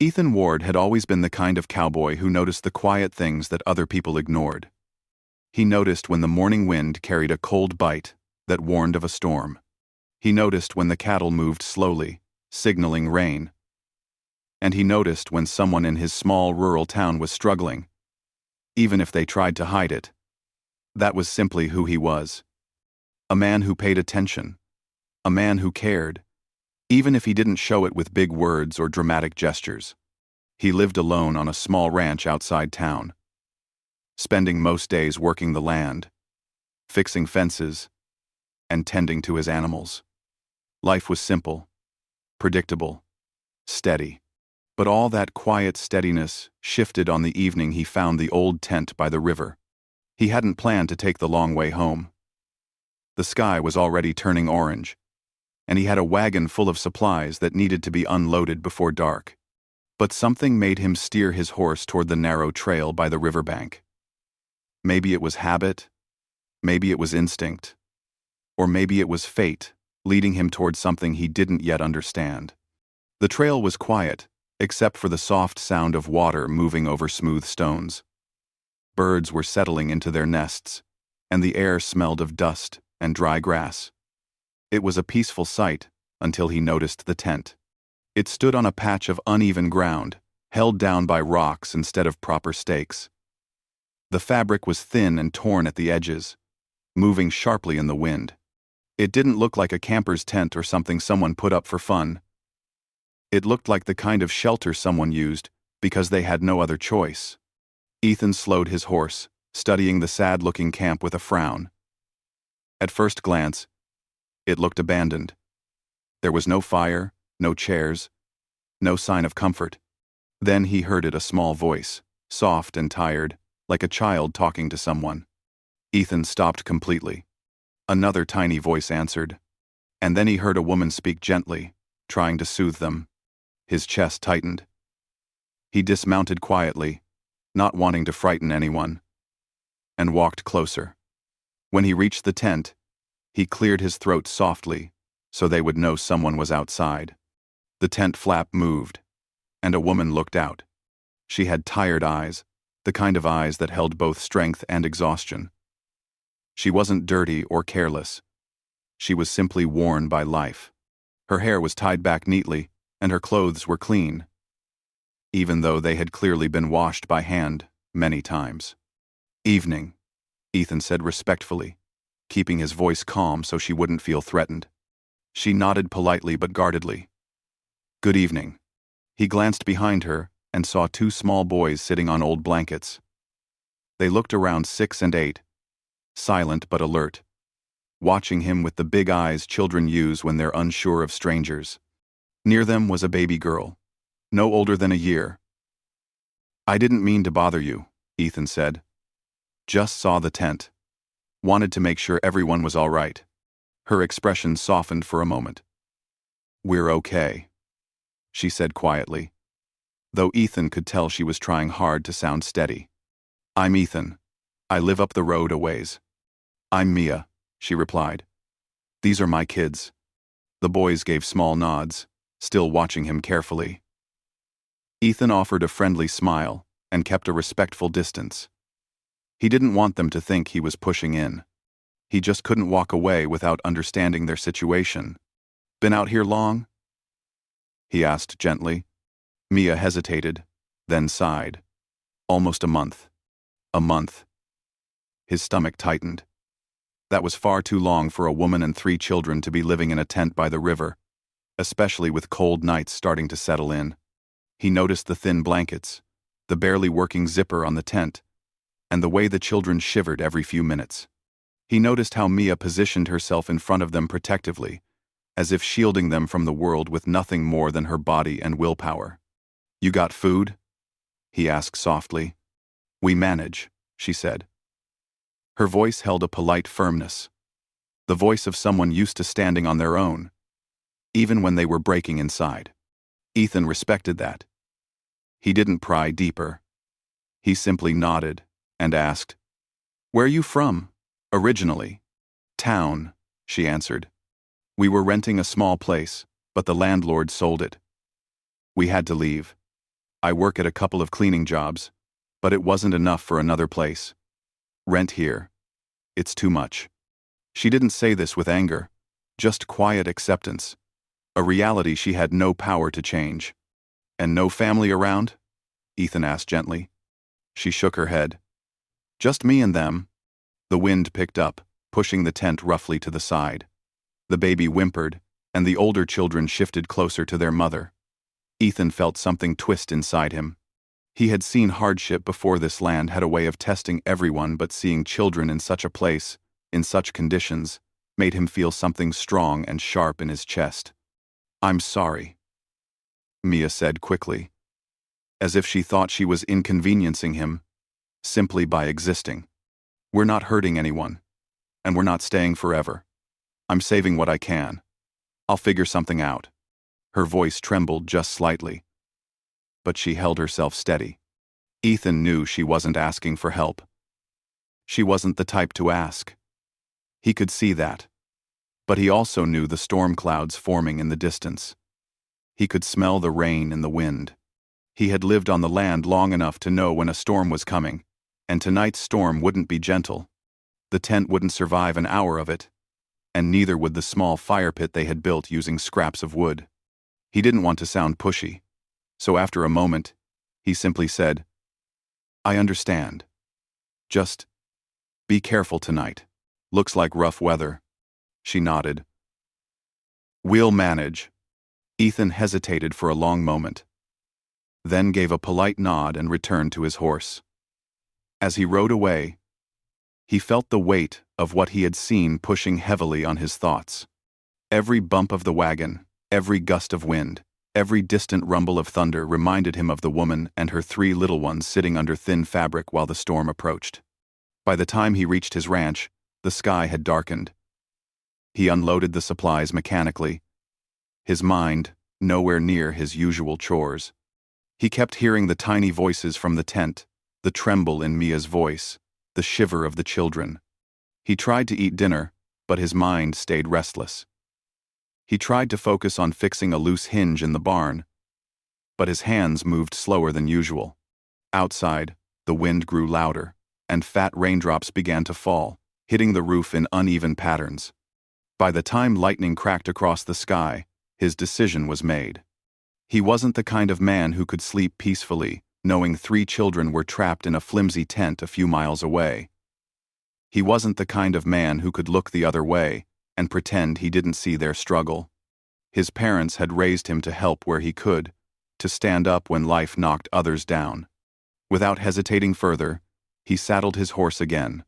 Ethan Ward had always been the kind of cowboy who noticed the quiet things that other people ignored. He noticed when the morning wind carried a cold bite that warned of a storm. He noticed when the cattle moved slowly, signaling rain. And he noticed when someone in his small rural town was struggling, even if they tried to hide it. That was simply who he was. A man who paid attention. A man who cared, even if he didn't show it with big words or dramatic gestures. He lived alone on a small ranch outside town, spending most days working the land, fixing fences, and tending to his animals. Life was simple, predictable, steady. But all that quiet steadiness shifted on the evening he found the old tent by the river. He hadn't planned to take the long way home. The sky was already turning orange, and he had a wagon full of supplies that needed to be unloaded before dark. But something made him steer his horse toward the narrow trail by the riverbank. Maybe it was habit, maybe it was instinct, or maybe it was fate leading him toward something he didn't yet understand. The trail was quiet, except for the soft sound of water moving over smooth stones. Birds were settling into their nests, and the air smelled of dust and dry grass. It was a peaceful sight until he noticed the tent. It stood on a patch of uneven ground, held down by rocks instead of proper stakes. The fabric was thin and torn at the edges, moving sharply in the wind. It didn't look like a camper's tent or something someone put up for fun. It looked like the kind of shelter someone used because they had no other choice. Ethan slowed his horse, studying the sad-looking camp with a frown. At first glance, it looked abandoned. There was no fire, no chairs, no sign of comfort. Then he heard a small voice, soft and tired, like a child talking to someone. Ethan stopped completely. Another tiny voice answered, and then he heard a woman speak gently, trying to soothe them. His chest tightened. He dismounted quietly, not wanting to frighten anyone, and walked closer. When he reached the tent, he cleared his throat softly so they would know someone was outside. The tent flap moved, and a woman looked out. She had tired eyes, the kind of eyes that held both strength and exhaustion. She wasn't dirty or careless. She was simply worn by life. Her hair was tied back neatly, and her clothes were clean, even though they had clearly been washed by hand many times. "Evening," Ethan said respectfully, keeping his voice calm so she wouldn't feel threatened. She nodded politely but guardedly. "Good evening." He glanced behind her and saw two small boys sitting on old blankets. They looked around 6 and 8, silent but alert, watching him with the big eyes children use when they're unsure of strangers. Near them was a baby girl, no older than a year. "I didn't mean to bother you," Ethan said. "Just saw the tent. Wanted to make sure everyone was all right." Her expression softened for a moment. "We're okay," she said quietly, though Ethan could tell she was trying hard to sound steady. "I'm Ethan. I live up the road a ways." "I'm Mia," she replied. "These are my kids." The boys gave small nods, still watching him carefully. Ethan offered a friendly smile and kept a respectful distance. He didn't want them to think he was pushing in. He just couldn't walk away without understanding their situation. "Been out here long?" he asked gently. Mia hesitated, then sighed. "Almost a month." "A month." His stomach tightened. That was far too long for a woman and 3 children to be living in a tent by the river, especially with cold nights starting to settle in. He noticed the thin blankets, the barely working zipper on the tent, and the way the children shivered every few minutes. He noticed how Mia positioned herself in front of them protectively, as if shielding them from the world with nothing more than her body and willpower. "You got food?" he asked softly. "We manage," she said. Her voice held a polite firmness, the voice of someone used to standing on their own, even when they were breaking inside. Ethan respected that. He didn't pry deeper. He simply nodded and asked, "Where are you from, originally?" "Town," she answered. "We were renting a small place, but the landlord sold it. We had to leave." I work at a couple of cleaning jobs, but it wasn't enough for another place. Rent here. It's too much. She didn't say this with anger, just quiet acceptance, a reality she had no power to change. And no family around? Ethan asked gently. She shook her head. Just me and them. The wind picked up, pushing the tent roughly to the side. The baby whimpered, and the older children shifted closer to their mother. Ethan felt something twist inside him. He had seen hardship before. This land had a way of testing everyone, but seeing children in such a place, in such conditions, made him feel something strong and sharp in his chest. I'm sorry, Mia said quickly, as if she thought she was inconveniencing him, simply by existing. We're not hurting anyone, and we're not staying forever. I'm saving what I can. I'll figure something out. Her voice trembled just slightly, but she held herself steady. Ethan knew she wasn't asking for help. She wasn't the type to ask. He could see that. But he also knew the storm clouds forming in the distance. He could smell the rain and the wind. He had lived on the land long enough to know when a storm was coming, and tonight's storm wouldn't be gentle. The tent wouldn't survive an hour of it, and neither would the small fire pit they had built using scraps of wood. He didn't want to sound pushy, so after a moment, he simply said, I understand. Just be careful tonight. Looks like rough weather. She nodded. We'll manage. Ethan hesitated for a long moment, then gave a polite nod and returned to his horse. As he rode away, he felt the weight of what he had seen pushing heavily on his thoughts. Every bump of the wagon, every gust of wind, every distant rumble of thunder reminded him of the woman and her 3 little ones sitting under thin fabric while the storm approached. By the time he reached his ranch, the sky had darkened. He unloaded the supplies mechanically, his mind nowhere near his usual chores. He kept hearing the tiny voices from the tent, the tremble in Mia's voice, the shiver of the children. He tried to eat dinner, but his mind stayed restless. He tried to focus on fixing a loose hinge in the barn, but his hands moved slower than usual. Outside, the wind grew louder, and fat raindrops began to fall, hitting the roof in uneven patterns. By the time lightning cracked across the sky, his decision was made. He wasn't the kind of man who could sleep peacefully, knowing 3 children were trapped in a flimsy tent a few miles away. He wasn't the kind of man who could look the other way and pretend he didn't see their struggle. His parents had raised him to help where he could, to stand up when life knocked others down. Without hesitating further, he saddled his horse again.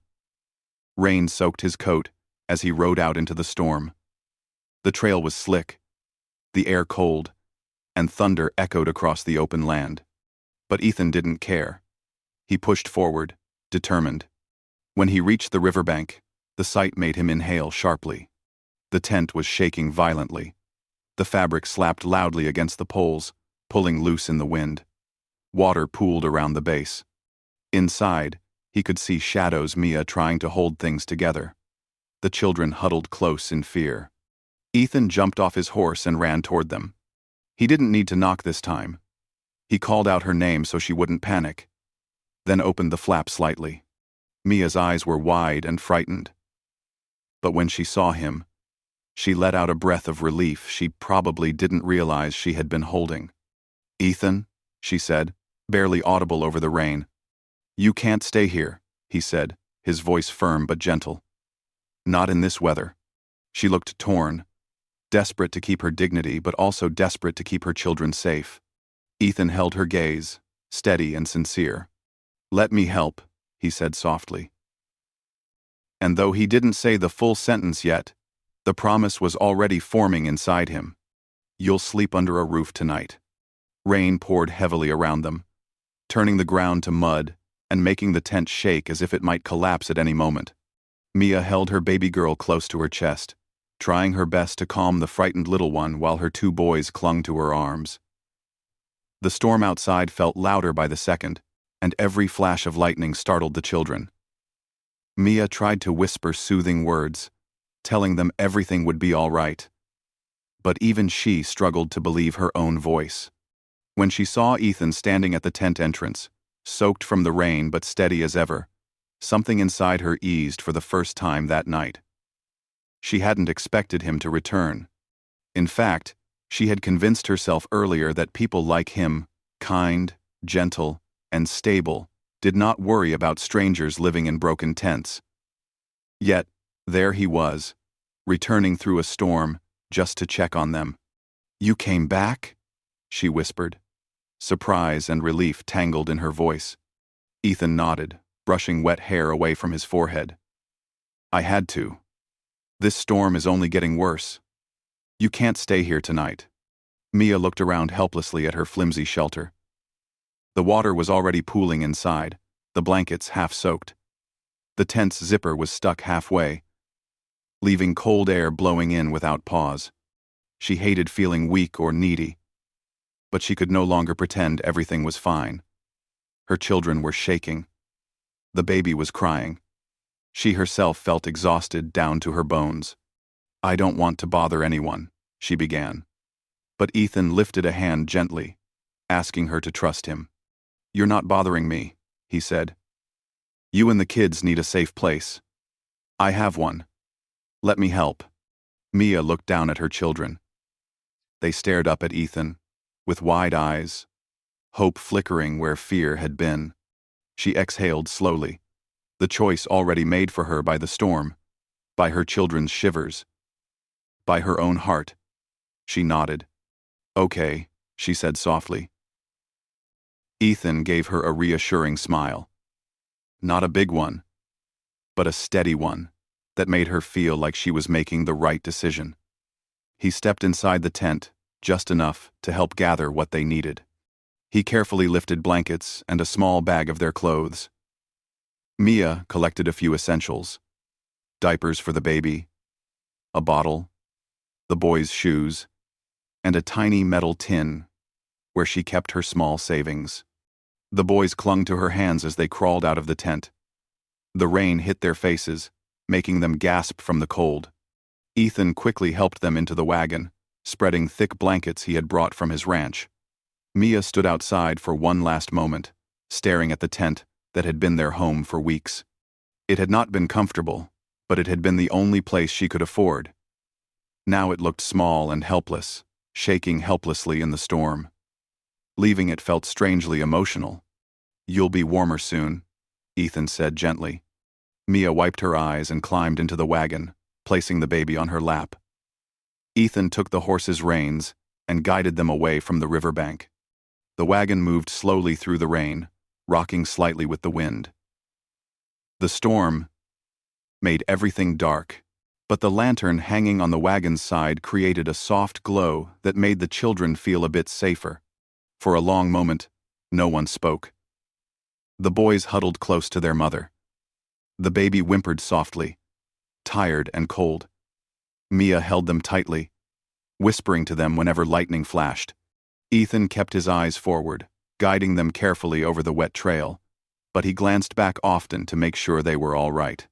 Rain soaked his coat as he rode out into the storm. The trail was slick, the air cold, and thunder echoed across the open land. But Ethan didn't care. He pushed forward, determined. When he reached the riverbank, the sight made him inhale sharply. The tent was shaking violently. The fabric slapped loudly against the poles, pulling loose in the wind. Water pooled around the base. Inside, he could see shadows. Mia trying to hold things together. The children huddled close in fear. Ethan jumped off his horse and ran toward them. He didn't need to knock this time. He called out her name so she wouldn't panic, then opened the flap slightly. Mia's eyes were wide and frightened. But when she saw him, she let out a breath of relief she probably didn't realize she had been holding. Ethan, she said, barely audible over the rain. You can't stay here, he said, his voice firm but gentle. Not in this weather. She looked torn, desperate to keep her dignity but also desperate to keep her children safe. Ethan held her gaze, steady and sincere. Let me help, he said softly. And though he didn't say the full sentence yet, the promise was already forming inside him. You'll sleep under a roof tonight. Rain poured heavily around them, turning the ground to mud and making the tent shake as if it might collapse at any moment. Mia held her baby girl close to her chest, trying her best to calm the frightened little one while her 2 boys clung to her arms. The storm outside felt louder by the second, and every flash of lightning startled the children. Mia tried to whisper soothing words, telling them everything would be all right. But even she struggled to believe her own voice. When she saw Ethan standing at the tent entrance, soaked from the rain but steady as ever, something inside her eased for the first time that night. She hadn't expected him to return. In fact, she had convinced herself earlier that people like him, kind, gentle, and stable, did not worry about strangers living in broken tents. Yet, there he was, returning through a storm, just to check on them. "You came back?" she whispered. Surprise and relief tangled in her voice. Ethan nodded, brushing wet hair away from his forehead. "I had to. This storm is only getting worse. You can't stay here tonight." Mia looked around helplessly at her flimsy shelter. The water was already pooling inside, the blankets half soaked. The tent's zipper was stuck halfway, leaving cold air blowing in without pause. She hated feeling weak or needy, but she could no longer pretend everything was fine. Her children were shaking. The baby was crying. She herself felt exhausted down to her bones. "I don't want to bother anyone," she began. But Ethan lifted a hand gently, asking her to trust him. "You're not bothering me," he said. "You and the kids need a safe place. I have one. Let me help." Mia looked down at her children. They stared up at Ethan, with wide eyes, hope flickering where fear had been. She exhaled slowly, the choice already made for her by the storm, by her children's shivers, by her own heart. She nodded. "Okay," she said softly. Ethan gave her a reassuring smile. Not a big one, but a steady one that made her feel like she was making the right decision. He stepped inside the tent, just enough to help gather what they needed. He carefully lifted blankets and a small bag of their clothes. Mia collected a few essentials: diapers for the baby, a bottle, the boys' shoes, and a tiny metal tin where she kept her small savings. The boys clung to her hands as they crawled out of the tent. The rain hit their faces, making them gasp from the cold. Ethan quickly helped them into the wagon, spreading thick blankets he had brought from his ranch. Mia stood outside for one last moment, staring at the tent that had been their home for weeks. It had not been comfortable, but it had been the only place she could afford. Now it looked small and helpless, shaking helplessly in the storm. Leaving it felt strangely emotional. "You'll be warmer soon," Ethan said gently. Mia wiped her eyes and climbed into the wagon, placing the baby on her lap. Ethan took the horse's reins and guided them away from the riverbank. The wagon moved slowly through the rain, rocking slightly with the wind. The storm made everything dark, but the lantern hanging on the wagon's side created a soft glow that made the children feel a bit safer. For a long moment, no one spoke. The boys huddled close to their mother. The baby whimpered softly, tired and cold. Mia held them tightly, whispering to them whenever lightning flashed. Ethan kept his eyes forward, guiding them carefully over the wet trail, but he glanced back often to make sure they were all right.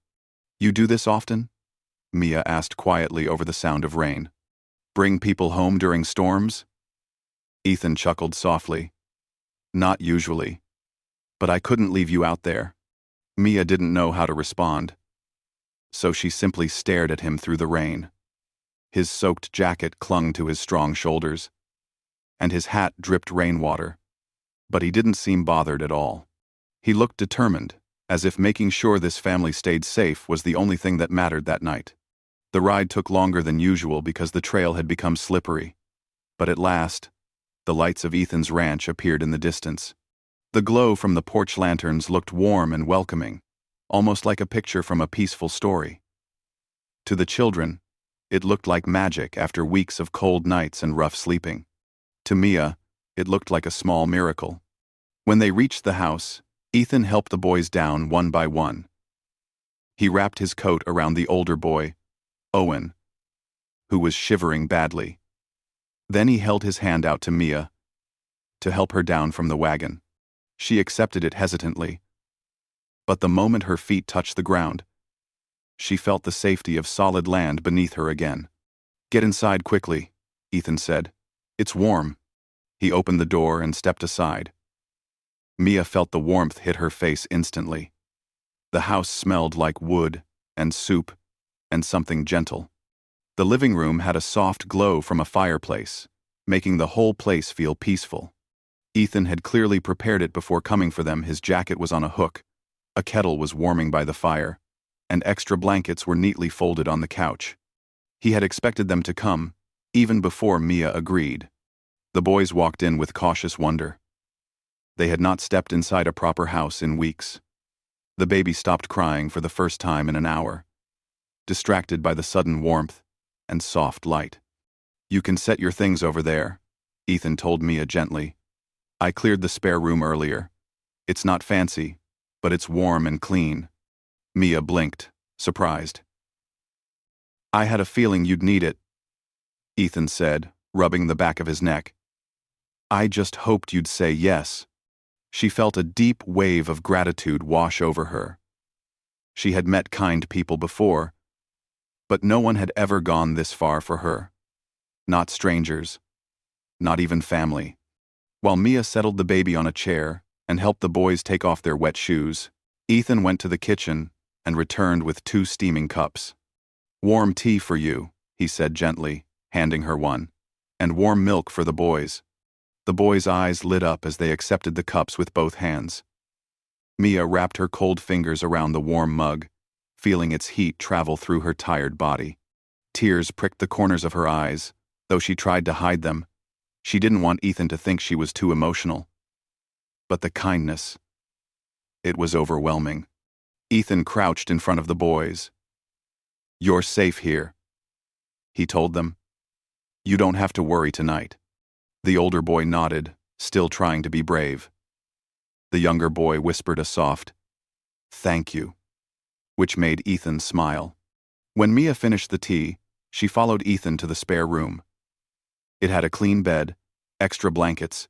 "You do this often?" Mia asked quietly over the sound of rain. "Bring people home during storms?" Ethan chuckled softly. "Not usually. But I couldn't leave you out there." Mia didn't know how to respond, so she simply stared at him through the rain. His soaked jacket clung to his strong shoulders, and his hat dripped rainwater, but he didn't seem bothered at all. He looked determined, as if making sure this family stayed safe was the only thing that mattered that night. The ride took longer than usual because the trail had become slippery, but at last, the lights of Ethan's ranch appeared in the distance. The glow from the porch lanterns looked warm and welcoming, almost like a picture from a peaceful story. To the children, it looked like magic after weeks of cold nights and rough sleeping. To Mia, it looked like a small miracle. When they reached the house, Ethan helped the boys down one by one. He wrapped his coat around the older boy, Owen, who was shivering badly. Then he held his hand out to Mia to help her down from the wagon. She accepted it hesitantly, but the moment her feet touched the ground, she felt the safety of solid land beneath her again. "Get inside quickly," Ethan said. "It's warm." He opened the door and stepped aside. Mia felt the warmth hit her face instantly. The house smelled like wood and soup and something gentle. The living room had a soft glow from a fireplace, making the whole place feel peaceful. Ethan had clearly prepared it before coming for them. His jacket was on a hook, a kettle was warming by the fire, and extra blankets were neatly folded on the couch. He had expected them to come, even before Mia agreed. The boys walked in with cautious wonder. They had not stepped inside a proper house in weeks. The baby stopped crying for the first time in an hour, distracted by the sudden warmth and soft light. "You can set your things over there," Ethan told Mia gently. "I cleared the spare room earlier. It's not fancy, but it's warm and clean." Mia blinked, surprised. "I had a feeling you'd need it," Ethan said, rubbing the back of his neck. "I just hoped you'd say yes." She felt a deep wave of gratitude wash over her. She had met kind people before, but no one had ever gone this far for her. Not strangers, not even family. While Mia settled the baby on a chair and helped the boys take off their wet shoes, Ethan went to the kitchen and returned with 2 steaming cups. "Warm tea for you," he said gently, handing her one, "and warm milk for the boys." The boys' eyes lit up as they accepted the cups with both hands. Mia wrapped her cold fingers around the warm mug, feeling its heat travel through her tired body. Tears pricked the corners of her eyes, though she tried to hide them. She didn't want Ethan to think she was too emotional. But the kindness, it was overwhelming. Ethan crouched in front of the boys. "You're safe here," he told them. "You don't have to worry tonight." The older boy nodded, still trying to be brave. The younger boy whispered a soft, "Thank you," which made Ethan smile. When Mia finished the tea, she followed Ethan to the spare room. It had a clean bed, extra blankets,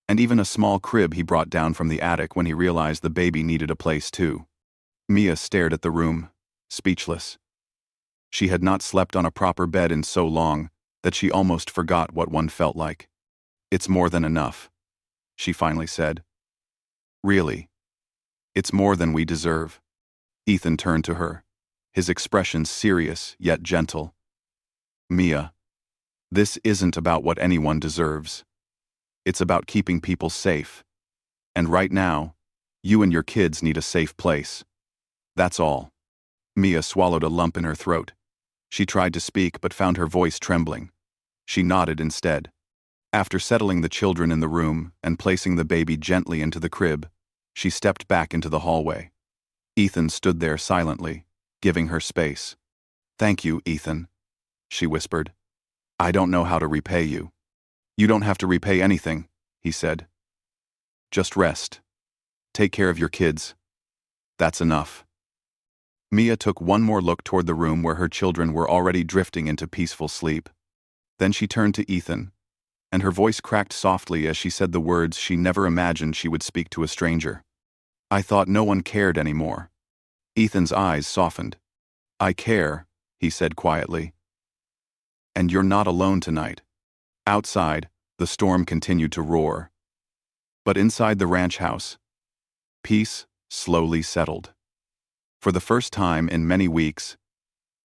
and even a small crib he brought down from the attic when he realized the baby needed a place too. Mia stared at the room, speechless. She had not slept on a proper bed in so long that she almost forgot what one felt like. "It's more than enough," she finally said. "Really. It's more than we deserve." Ethan turned to her, his expression serious yet gentle. "Mia, this isn't about what anyone deserves. It's about keeping people safe. And right now, you and your kids need a safe place. That's all." Mia swallowed a lump in her throat. She tried to speak but found her voice trembling. She nodded instead. After settling the children in the room and placing the baby gently into the crib, she stepped back into the hallway. Ethan stood there silently, giving her space. "Thank you, Ethan," she whispered. "I don't know how to repay you." "You don't have to repay anything," he said. "Just rest. Take care of your kids. That's enough." Mia took one more look toward the room where her children were already drifting into peaceful sleep. Then she turned to Ethan, and her voice cracked softly as she said the words she never imagined she would speak to a stranger. "I thought no one cared anymore." Ethan's eyes softened. "I care," he said quietly. "And you're not alone tonight." Outside, the storm continued to roar. But inside the ranch house, peace slowly settled. For the first time in many weeks,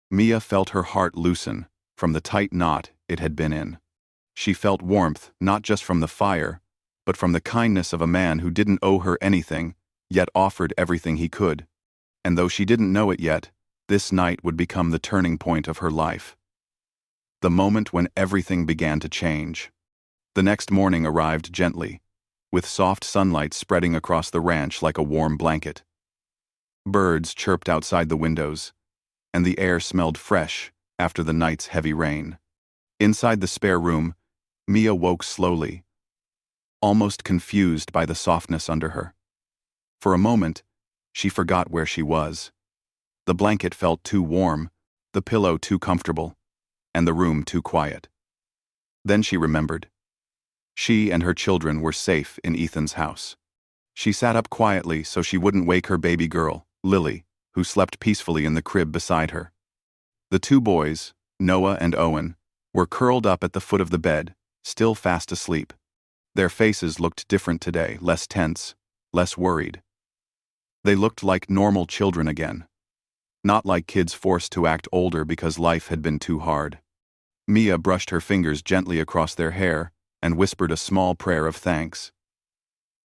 Mia felt her heart loosen from the tight knot it had been in. She felt warmth not just from the fire, but from the kindness of a man who didn't owe her anything, yet offered everything he could. And though she didn't know it yet, this night would become the turning point of her life. The moment when everything began to change. The next morning arrived gently, with soft sunlight spreading across the ranch like a warm blanket. Birds chirped outside the windows, and the air smelled fresh after the night's heavy rain. Inside the spare room, Mia woke slowly, almost confused by the softness under her. For a moment, she forgot where she was. The blanket felt too warm, the pillow too comfortable, and the room too quiet. Then she remembered. She and her children were safe in Ethan's house. She sat up quietly so she wouldn't wake her baby girl, Lily, who slept peacefully in the crib beside her. The 2 boys, Noah and Owen, were curled up at the foot of the bed, still fast asleep. Their faces looked different today, less tense, less worried. They looked like normal children again, not like kids forced to act older because life had been too hard. Mia brushed her fingers gently across their hair and whispered a small prayer of thanks.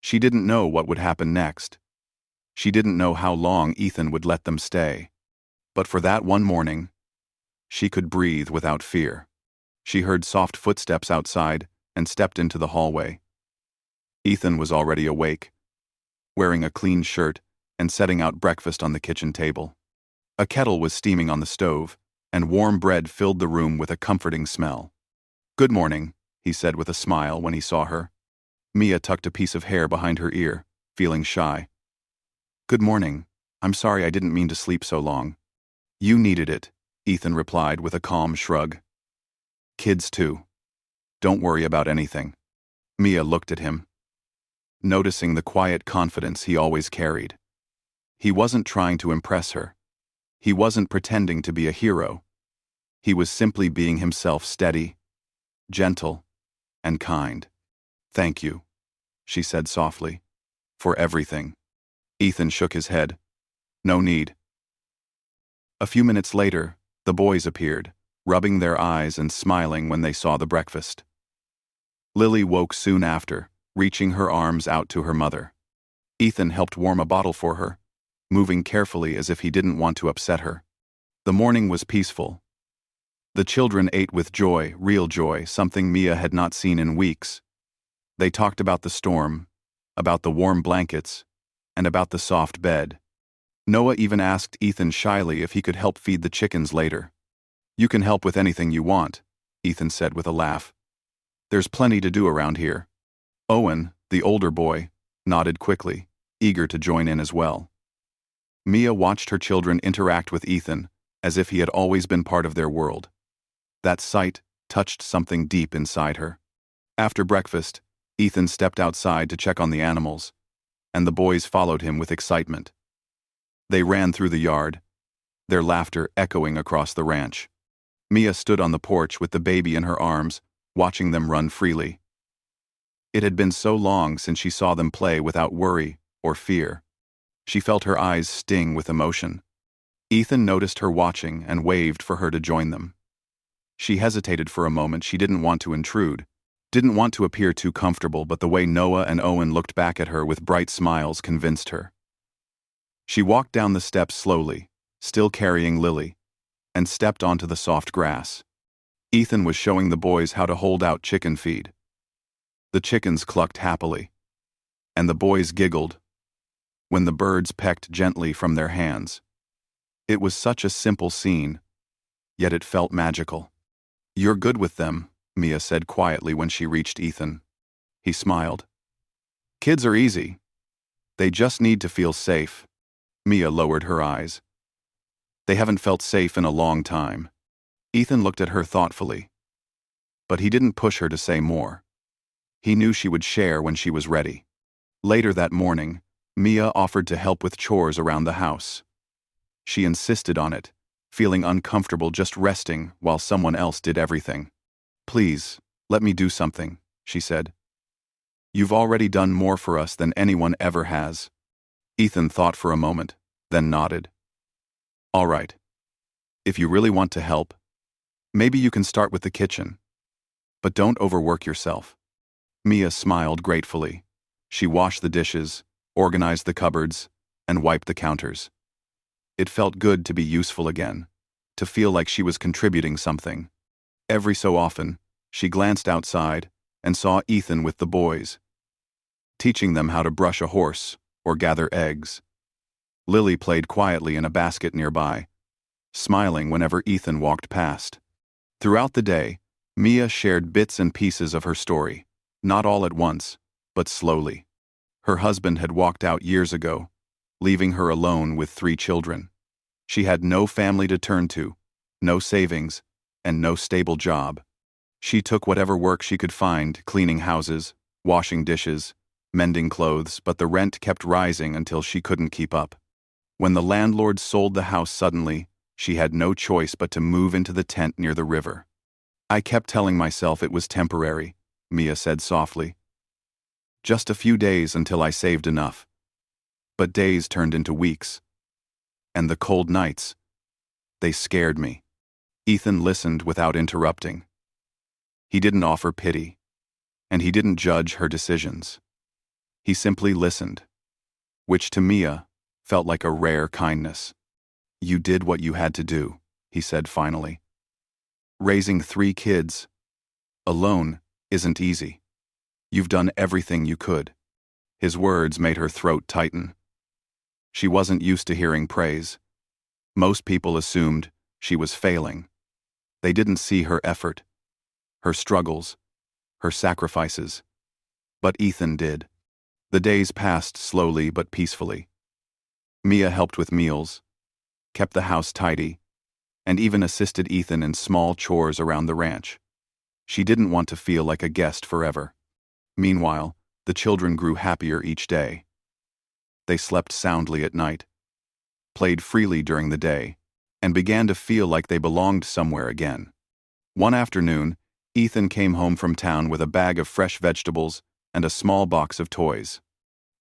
She didn't know what would happen next. She didn't know how long Ethan would let them stay. But for that one morning, she could breathe without fear. She heard soft footsteps outside and stepped into the hallway. Ethan was already awake, wearing a clean shirt and setting out breakfast on the kitchen table. A kettle was steaming on the stove, and warm bread filled the room with a comforting smell. "Good morning," he said with a smile when he saw her. Mia tucked a piece of hair behind her ear, feeling shy. "Good morning. I'm sorry I didn't mean to sleep so long." "You needed it," Ethan replied with a calm shrug. "Kids too. Don't worry about anything." Mia looked at him, noticing the quiet confidence he always carried. He wasn't trying to impress her. He wasn't pretending to be a hero. He was simply being himself, steady, gentle, and kind. "Thank you," she said softly, "for everything." Ethan shook his head. "No need." A few minutes later, the boys appeared, rubbing their eyes and smiling when they saw the breakfast. Lily woke soon after, reaching her arms out to her mother. Ethan helped warm a bottle for her, moving carefully as if he didn't want to upset her. The morning was peaceful. The children ate with joy, real joy, something Mia had not seen in weeks. They talked about the storm, about the warm blankets, and about the soft bed. Noah even asked Ethan shyly if he could help feed the chickens later. "You can help with anything you want," Ethan said with a laugh. "There's plenty to do around here." Owen, the older boy, nodded quickly, eager to join in as well. Mia watched her children interact with Ethan as if he had always been part of their world. That sight touched something deep inside her. After breakfast, Ethan stepped outside to check on the animals, and the boys followed him with excitement. They ran through the yard, their laughter echoing across the ranch. Mia stood on the porch with the baby in her arms, watching them run freely. It had been so long since she saw them play without worry or fear. She felt her eyes sting with emotion. Ethan noticed her watching and waved for her to join them. She hesitated for a moment. She didn't want to intrude, didn't want to appear too comfortable, but the way Noah and Owen looked back at her with bright smiles convinced her. She walked down the steps slowly, still carrying Lily, and stepped onto the soft grass. Ethan was showing the boys how to hold out chicken feed. The chickens clucked happily, and the boys giggled when the birds pecked gently from their hands. It was such a simple scene, yet it felt magical. "You're good with them," Mia said quietly when she reached Ethan. He smiled. "Kids are easy. They just need to feel safe." Mia lowered her eyes. "They haven't felt safe in a long time." Ethan looked at her thoughtfully, but he didn't push her to say more. He knew she would share when she was ready. Later that morning, Mia offered to help with chores around the house. She insisted on it, feeling uncomfortable just resting while someone else did everything. "Please, let me do something," she said. "You've already done more for us than anyone ever has." Ethan thought for a moment, then nodded. "All right. If you really want to help, maybe you can start with the kitchen. But don't overwork yourself." Mia smiled gratefully. She washed the dishes, organized the cupboards, and wiped the counters. It felt good to be useful again, to feel like she was contributing something. Every so often, she glanced outside and saw Ethan with the boys, teaching them how to brush a horse or gather eggs. Lily played quietly in a basket nearby, smiling whenever Ethan walked past. Throughout the day, Mia shared bits and pieces of her story, not all at once, but slowly. Her husband had walked out years ago, leaving her alone with 3 children. She had no family to turn to, no savings, and no stable job. She took whatever work she could find, cleaning houses, washing dishes, mending clothes, but the rent kept rising until she couldn't keep up. When the landlord sold the house suddenly, she had no choice but to move into the tent near the river. "I kept telling myself it was temporary," Mia said softly. Just a few days until I saved enough. But days turned into weeks. And the cold nights, they scared me. Ethan listened without interrupting. He didn't offer pity, and he didn't judge her decisions. He simply listened, which to Mia felt like a rare kindness. You did what you had to do, he said finally. Raising 3 kids alone isn't easy. You've done everything you could. His words made her throat tighten. She wasn't used to hearing praise. Most people assumed she was failing. They didn't see her effort, her struggles, her sacrifices. But Ethan did. The days passed slowly but peacefully. Mia helped with meals, kept the house tidy, and even assisted Ethan in small chores around the ranch. She didn't want to feel like a guest forever. Meanwhile, the children grew happier each day. They slept soundly at night, played freely during the day, and began to feel like they belonged somewhere again. One afternoon, Ethan came home from town with a bag of fresh vegetables and a small box of toys.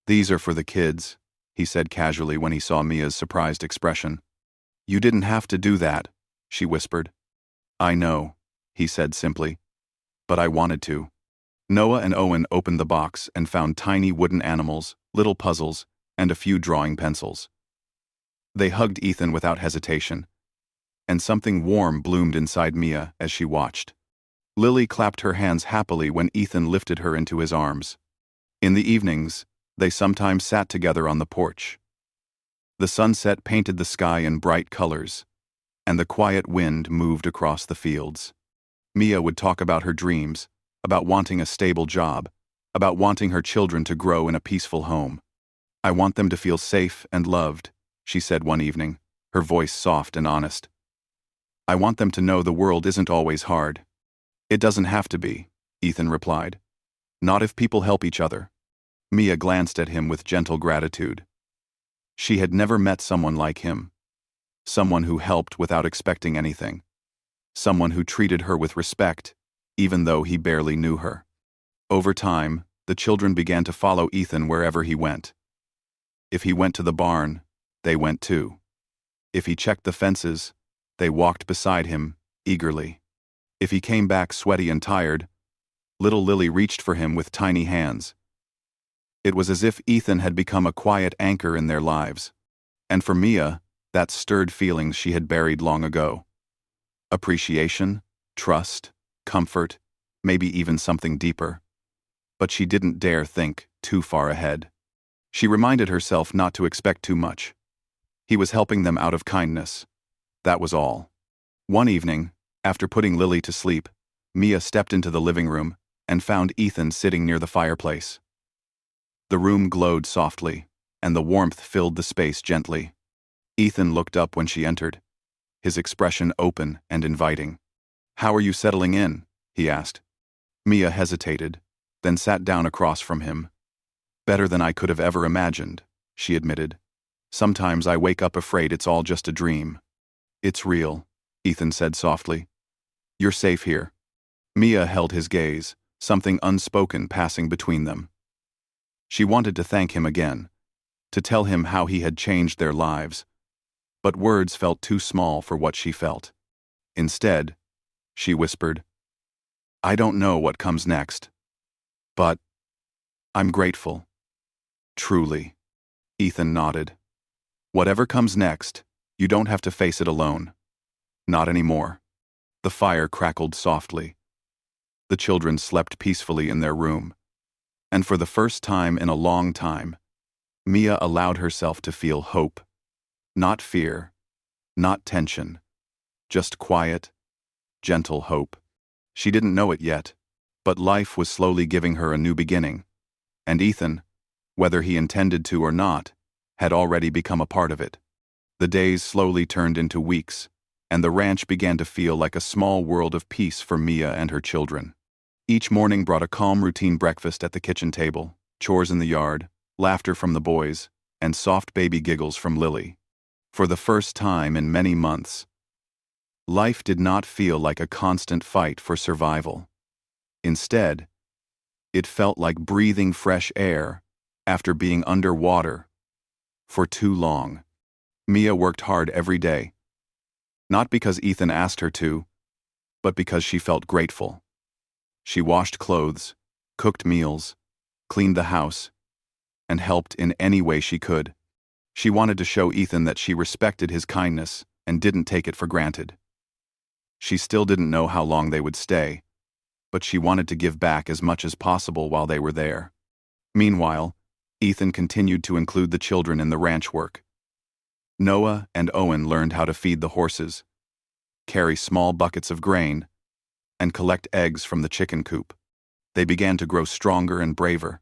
"These are for the kids," he said casually when he saw Mia's surprised expression. "You didn't have to do that," she whispered. "I know," he said simply, "but I wanted to." Noah and Owen opened the box and found tiny wooden animals, little puzzles, and a few drawing pencils. They hugged Ethan without hesitation, and something warm bloomed inside Mia as she watched. Lily clapped her hands happily when Ethan lifted her into his arms. In the evenings, they sometimes sat together on the porch. The sunset painted the sky in bright colors, and the quiet wind moved across the fields. Mia would talk about her dreams, about wanting a stable job, about wanting her children to grow in a peaceful home. "I want them to feel safe and loved," she said one evening, her voice soft and honest. "I want them to know the world isn't always hard." "It doesn't have to be," Ethan replied. "Not if people help each other." Mia glanced at him with gentle gratitude. She had never met someone like him. Someone who helped without expecting anything. Someone who treated her with respect, even though he barely knew her. Over time, the children began to follow Ethan wherever he went. If he went to the barn, they went too. If he checked the fences, they walked beside him, eagerly. If he came back sweaty and tired, little Lily reached for him with tiny hands. It was as if Ethan had become a quiet anchor in their lives. And for Mia, that stirred feelings she had buried long ago. Appreciation, trust, comfort, maybe even something deeper. But she didn't dare think too far ahead. She reminded herself not to expect too much. He was helping them out of kindness. That was all. One evening, after putting Lily to sleep, Mia stepped into the living room and found Ethan sitting near the fireplace. The room glowed softly, and the warmth filled the space gently. Ethan looked up when she entered, his expression open and inviting. "How are you settling in?" he asked. Mia hesitated, then sat down across from him. "Better than I could have ever imagined," she admitted. "Sometimes I wake up afraid it's all just a dream." "It's real," Ethan said softly. "You're safe here." Mia held his gaze, something unspoken passing between them. She wanted to thank him again, to tell him how he had changed their lives, but words felt too small for what she felt. Instead, she whispered, "I don't know what comes next, but I'm grateful." "Truly," Ethan nodded. "Whatever comes next, you don't have to face it alone. Not anymore." The fire crackled softly. The children slept peacefully in their room. And for the first time in a long time, Mia allowed herself to feel hope. Not fear, not tension, just quiet, gentle hope. She didn't know it yet, but life was slowly giving her a new beginning. And Ethan, whether he intended to or not, had already become a part of it. The days slowly turned into weeks, and the ranch began to feel like a small world of peace for Mia and her children. Each morning brought a calm routine breakfast at the kitchen table, chores in the yard, laughter from the boys, and soft baby giggles from Lily. For the first time in many months, life did not feel like a constant fight for survival. Instead, It felt like breathing fresh air after being underwater for too long. Mia worked hard every day, not because Ethan asked her to, but because she felt grateful. She washed clothes, cooked meals, cleaned the house, and helped in any way she could. She wanted to show Ethan that she respected his kindness and didn't take it for granted. She still didn't know how long they would stay, but she wanted to give back as much as possible while they were there. Meanwhile, Ethan continued to include the children in the ranch work. Noah and Owen learned how to feed the horses, carry small buckets of grain, and collect eggs from the chicken coop. They began to grow stronger and braver.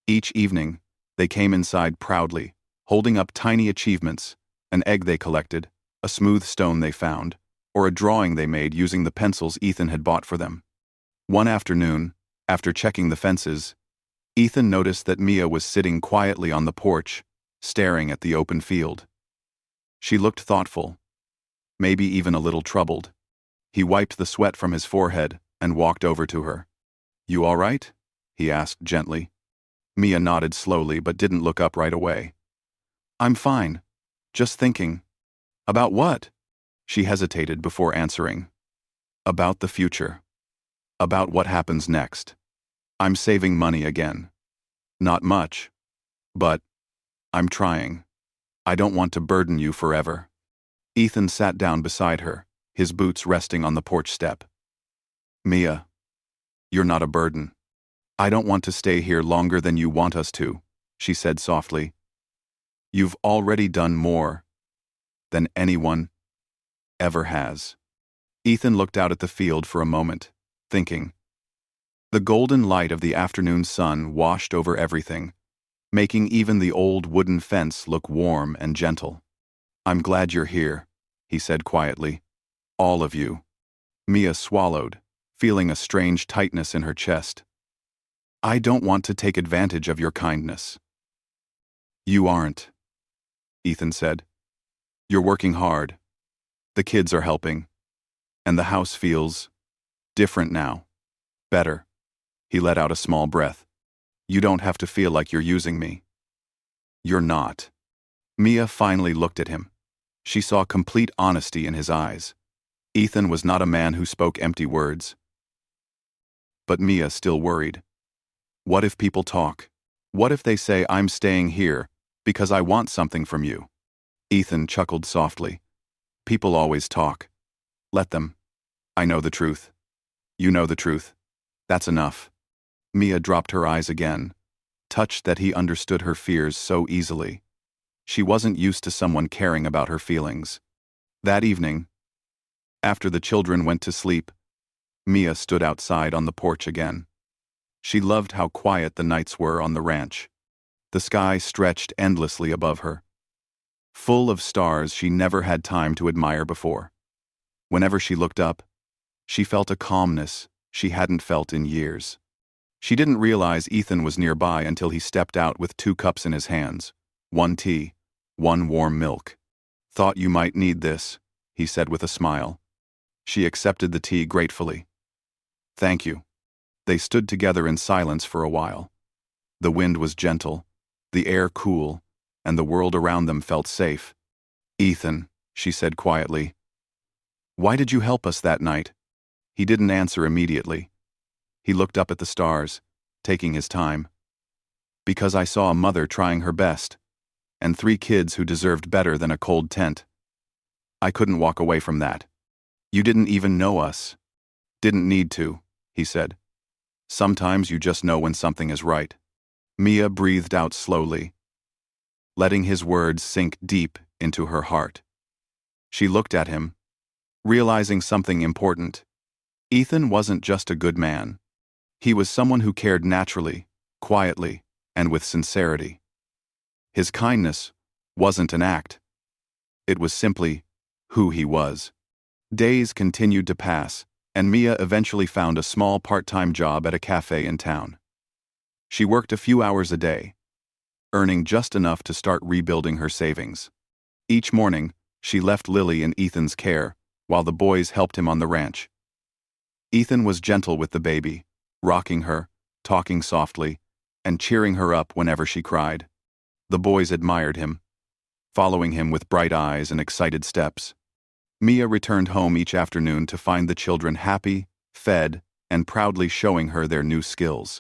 Each evening, they came inside proudly, holding up tiny achievements, an egg they collected, a smooth stone they found, or a drawing they made using the pencils Ethan had bought for them. One afternoon, after checking the fences, Ethan noticed that Mia was sitting quietly on the porch, staring at the open field. She looked thoughtful, maybe even a little troubled. He wiped the sweat from his forehead and walked over to her. "You all right?" he asked gently. Mia nodded slowly but didn't look up right away. "I'm fine. Just thinking." "About what?" She hesitated before answering. "About the future. About what happens next. I'm saving money again. Not much, but I'm trying. I don't want to burden you forever." Ethan sat down beside her, his boots resting on the porch step. "Mia, you're not a burden. I don't want to stay here longer than you want us to," she said softly. "You've already done more than anyone ever has." Ethan looked out at the field for a moment, thinking. The golden light of the afternoon sun washed over everything, making even the old wooden fence look warm and gentle. "I'm glad you're here," he said quietly. "All of you." Mia swallowed, feeling a strange tightness in her chest. "I don't want to take advantage of your kindness." "You aren't," Ethan said. "You're working hard. The kids are helping. And the house feels different now. Better." He let out a small breath. "You don't have to feel like you're using me." "You're not." Mia finally looked at him. She saw complete honesty in his eyes. Ethan was not a man who spoke empty words. But Mia still worried. What if people talk? What if they say I'm staying here because I want something from you? Ethan chuckled softly. "People always talk. Let them. I know the truth. You know the truth. That's enough." Mia dropped her eyes again, touched that he understood her fears so easily. She wasn't used to someone caring about her feelings. That evening, after the children went to sleep, Mia stood outside on the porch again. She loved how quiet the nights were on the ranch. The sky stretched endlessly above her, full of stars she never had time to admire before. Whenever she looked up, she felt a calmness she hadn't felt in years. She didn't realize Ethan was nearby until he stepped out with 2 cups in his hands, 1 tea, 1 warm milk. "Thought you might need this," he said with a smile. She accepted the tea gratefully. "Thank you." They stood together in silence for a while. The wind was gentle, the air cool, and the world around them felt safe. "Ethan," she said quietly, "why did you help us that night?" He didn't answer immediately. He looked up at the stars, taking his time. "Because I saw a mother trying her best, and 3 kids who deserved better than a cold tent. I couldn't walk away from that. You didn't even know us." "Didn't need to," he said. "Sometimes you just know when something is right." Mia breathed out slowly, letting his words sink deep into her heart. She looked at him, realizing something important. Ethan wasn't just a good man. He was someone who cared naturally, quietly, and with sincerity. His kindness wasn't an act. It was simply who he was. Days continued to pass, and Mia eventually found a small part-time job at a cafe in town. She worked a few hours a day, earning just enough to start rebuilding her savings. Each morning, she left Lily in Ethan's care, while the boys helped him on the ranch. Ethan was gentle with the baby, rocking her, talking softly, and cheering her up whenever she cried. The boys admired him, following him with bright eyes and excited steps. Mia returned home each afternoon to find the children happy, fed, and proudly showing her their new skills.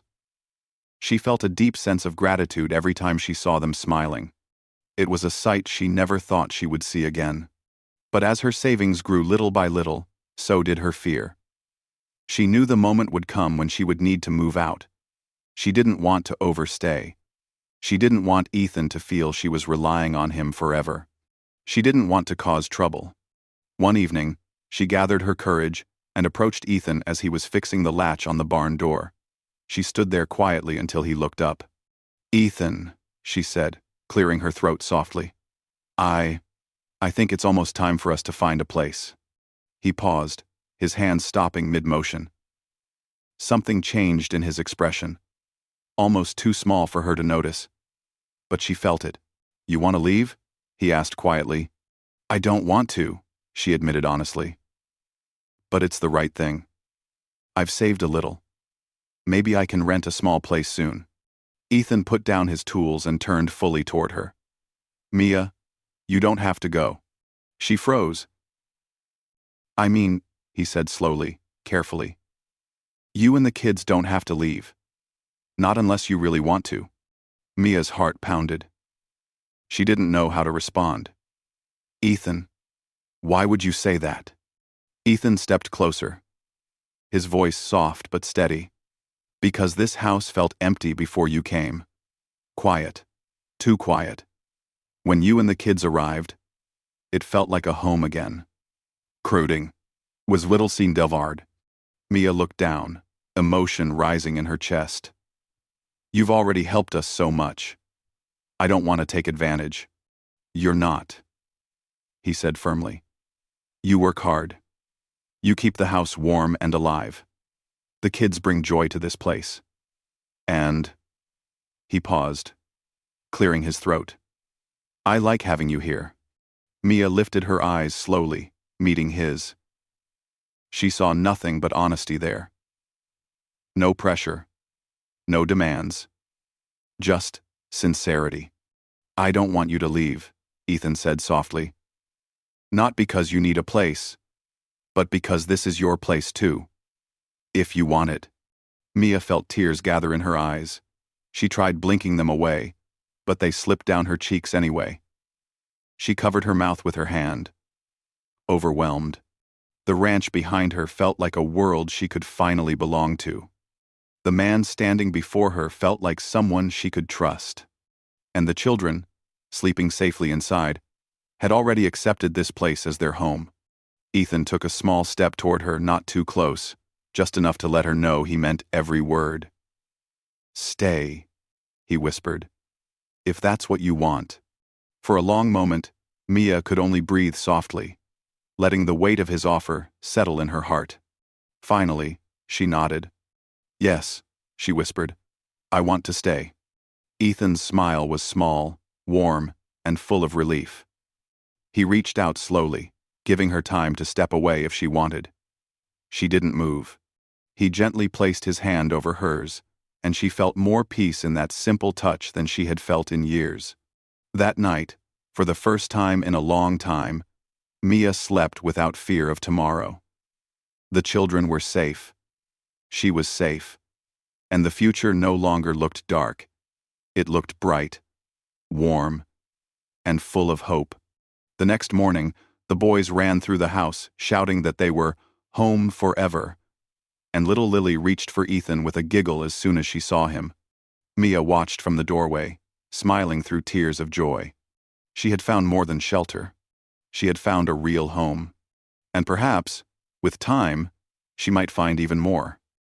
She felt a deep sense of gratitude every time she saw them smiling. It was a sight she never thought she would see again. But as her savings grew little by little, so did her fear. She knew the moment would come when she would need to move out. She didn't want to overstay. She didn't want Ethan to feel she was relying on him forever. She didn't want to cause trouble. One evening, she gathered her courage and approached Ethan as he was fixing the latch on the barn door. She stood there quietly until he looked up. "Ethan," she said, clearing her throat softly. I think it's almost time for us to find a place." He paused, his hands stopping mid-motion. Something changed in his expression, almost too small for her to notice. But she felt it. "You want to leave?" he asked quietly. "I don't want to," she admitted honestly. "But it's the right thing. I've saved a little. Maybe I can rent a small place soon." Ethan put down his tools and turned fully toward her. "Mia, you don't have to go." She froze. "I mean," he said slowly, carefully, "you and the kids don't have to leave. Not unless you really want to." Mia's heart pounded. She didn't know how to respond. "Ethan, why would you say that?" Ethan stepped closer, his voice soft but steady. "Because this house felt empty before you came. Quiet. Too quiet. When you and the kids arrived, it felt like a home again." "Crooting," was little seen Delvard. Mia looked down, emotion rising in her chest. "You've already helped us so much. I don't want to take advantage." "You're not," he said firmly. "You work hard. You keep the house warm and alive. The kids bring joy to this place. And..." He paused, clearing his throat. "I like having you here." Mia lifted her eyes slowly, meeting his. She saw nothing but honesty there. No pressure. No demands. Just sincerity. "I don't want you to leave," Ethan said softly. "Not because you need a place, but because this is your place too. If you want it." Mia felt tears gather in her eyes. She tried blinking them away, but they slipped down her cheeks anyway. She covered her mouth with her hand, overwhelmed. The ranch behind her felt like a world she could finally belong to. The man standing before her felt like someone she could trust. And the children, sleeping safely inside, had already accepted this place as their home. Ethan took a small step toward her, not too close, just enough to let her know he meant every word. "Stay," he whispered, "if that's what you want." For a long moment, Mia could only breathe softly, letting the weight of his offer settle in her heart. Finally, she nodded. "Yes," she whispered, "I want to stay." Ethan's smile was small, warm, and full of relief. He reached out slowly, giving her time to step away if she wanted. She didn't move. He gently placed his hand over hers, and she felt more peace in that simple touch than she had felt in years. That night, for the first time in a long time, Mia slept without fear of tomorrow. The children were safe. She was safe. And the future no longer looked dark. It looked bright, warm, and full of hope. The next morning, the boys ran through the house, shouting that they were home forever. And little Lily reached for Ethan with a giggle as soon as she saw him. Mia watched from the doorway, smiling through tears of joy. She had found more than shelter. She had found a real home. And perhaps, with time, she might find even more.